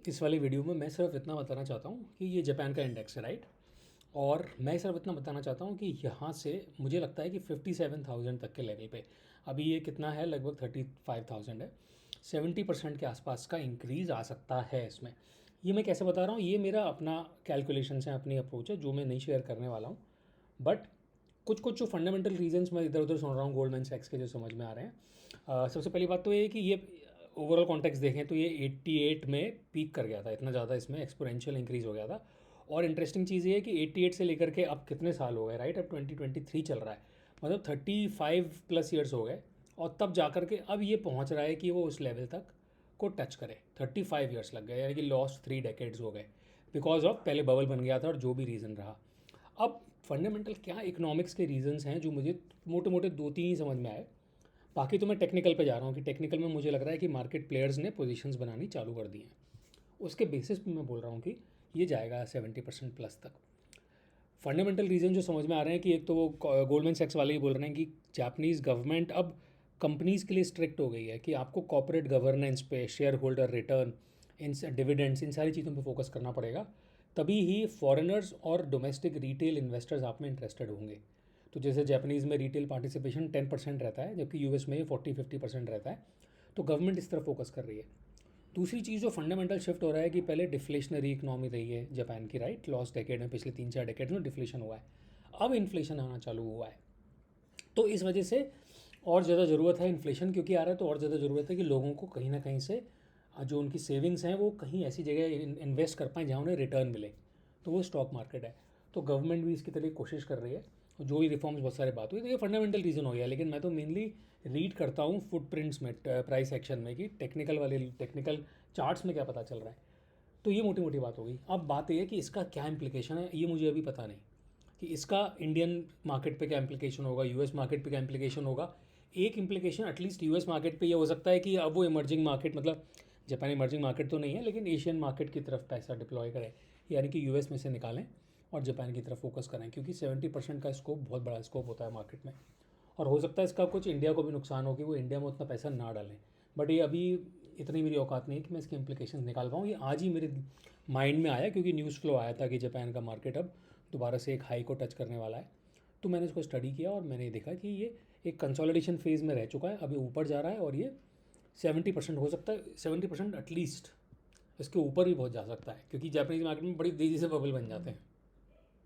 इस वाली वीडियो में मैं सिर्फ इतना बताना चाहता हूँ कि ये जापान का इंडेक्स है, राइट। और मैं सिर्फ इतना बताना चाहता हूँ कि यहाँ से मुझे लगता है कि 57,000 तक के लेवल पे अभी ये कितना है, लगभग 35,000 है। 70% के आसपास का इंक्रीज़ आ सकता है इसमें। ये मैं कैसे बता रहा हूँ, ये मेरा अपना कैलकुलेशन है, अपनी अप्रोच है जो मैं नहीं शेयर करने वाला हूँ। बट कुछ कुछ जो फंडामेंटल रीजंस मैं इधर उधर सुन रहा हूँ गोल्डमैन सैक्स के, जो समझ में आ रहे हैं। सबसे पहली बात तो ये है कि ये ओवरऑल कॉन्टेक्स्ट देखें तो ये 88 में पीक कर गया था, इतना ज़्यादा इसमें एक्सपोनेंशियल इंक्रीज़ हो गया था। और इंटरेस्टिंग चीज़ ये है कि 88 से लेकर के अब कितने साल हो गए, राइट, अब 2023 चल रहा है, मतलब 35+ ईयर्स हो गए। और तब जा कर के अब ये पहुंच रहा है कि वो उस लेवल तक को टच करे। 35 ईयर्स लग गए, यानी कि लॉस्ट 3 डेकेड्स हो गए, बिकॉज ऑफ पहले बबल बन गया था और जो भी रीज़न रहा। अब फंडामेंटल क्या इकोनॉमिक्स के रीजंस हैं जो मुझे मोटे मोटे दो तीन ही समझ में आए। बाकी तो मैं टेक्निकल पे जा रहा हूँ कि टेक्निकल में मुझे लग रहा है कि मार्केट प्लेयर्स ने पोजीशंस बनानी चालू कर दी हैं। उसके बेसिस पे मैं बोल रहा हूँ कि ये जाएगा 70% प्लस तक। फंडामेंटल रीज़न जो समझ में आ रहे हैं कि एक तो वो गोल्डमैन सैक्स वाले ही बोल रहे हैं कि जापानीज़ गवर्नमेंट अब कंपनीज़ के लिए स्ट्रिक्ट हो गई है कि आपको कॉर्पोरेट गवर्नेंस पे, शेयर होल्डर रिटर्न, इन डिविडेंड्स, इन सारी चीज़ों पे फोकस करना पड़ेगा। तभी ही फॉरेनर्स और डोमेस्टिक रिटेल इन्वेस्टर्स आप में इंटरेस्टेड होंगे। तो जैसे जापानीज़ में रिटेल पार्टिसिपेशन 10% रहता है, जबकि यूएस में 40-50% रहता है। तो गवर्नमेंट इस तरफ फोकस कर रही है। दूसरी चीज़ जो फंडामेंटल शिफ्ट हो रहा है कि पहले डिफ्लेशनरी इकनॉमी रही है जापान की, राइट, लॉस्ट डेकेड में, पिछले 3-4 डेकेड में डिफ्लेशन हुआ है। अब इन्फ्लेशन आना चालू हुआ है, तो इस वजह से और ज़्यादा ज़रूरत है, इन्फ्लेशन क्योंकि आ रहा है तो और ज़्यादा ज़रूरत है कि लोगों को कहीं ना कहीं से जो उनकी सेविंग्स हैं वो कहीं ऐसी जगह इन्वेस्ट कर पाएँ जहाँ उन्हें रिटर्न मिले। तो वो स्टॉक मार्केट है। तो गवर्नमेंट भी इसकी तरह कोशिश कर रही है, और जो भी रिफॉर्म्स बहुत सारे बात हुई, तो ये फंडामेंटल रीज़न हो गया। लेकिन मैं तो मेनली रीड करता हूँ फुटप्रिंट्स में, प्राइस एक्शन में, कि टेक्निकल चार्ट्स में क्या पता चल रहा है। तो ये मोटी मोटी बात हो गई। अब बात ये है कि इसका क्या इम्प्लीकेशन है, ये मुझे अभी पता नहीं कि इसका इंडियन मार्केट पे क्या इम्प्लीकेशन होगा, यूएस मार्केट पे क्या इम्प्लीकेशन होगा। एक इम्प्लीकेशन एटलीस्ट यूएस मार्केट पे ये हो सकता है कि अब वो इमर्जिंग मार्केट, मतलब जापान इमर्जिंग मार्केट तो नहीं है, लेकिन एशियन मार्केट की तरफ पैसा डिप्लॉय करें, यानी कि यूएस में से निकालें और जापान की तरफ फोकस करें, क्योंकि 70% का स्कोप बहुत बड़ा स्कोप होता है मार्केट में। और हो सकता है इसका कुछ इंडिया को भी नुकसान हो कि वो इंडिया में उतना पैसा ना डालें। बट ये अभी इतनी मेरी औकात नहीं है कि मैं इसके इम्प्लीकेशन निकाल पाऊँ। ये आज ही मेरे माइंड में आया क्योंकि न्यूज़ फ्लो आया था कि जापान का मार्केट अब दोबारा से एक हाई को टच करने वाला है। तो मैंने इसको स्टडी किया और मैंने देखा कि ये एक कंसोलिडेशन फेज़ में रह चुका है, अभी ऊपर जा रहा है, और ये 70% हो सकता है, 70% एटलीस्ट, इसके ऊपर भी बहुत जा सकता है, क्योंकि जापानीज मार्केट में बड़ी तेज़ी से बबल बन जाते हैं।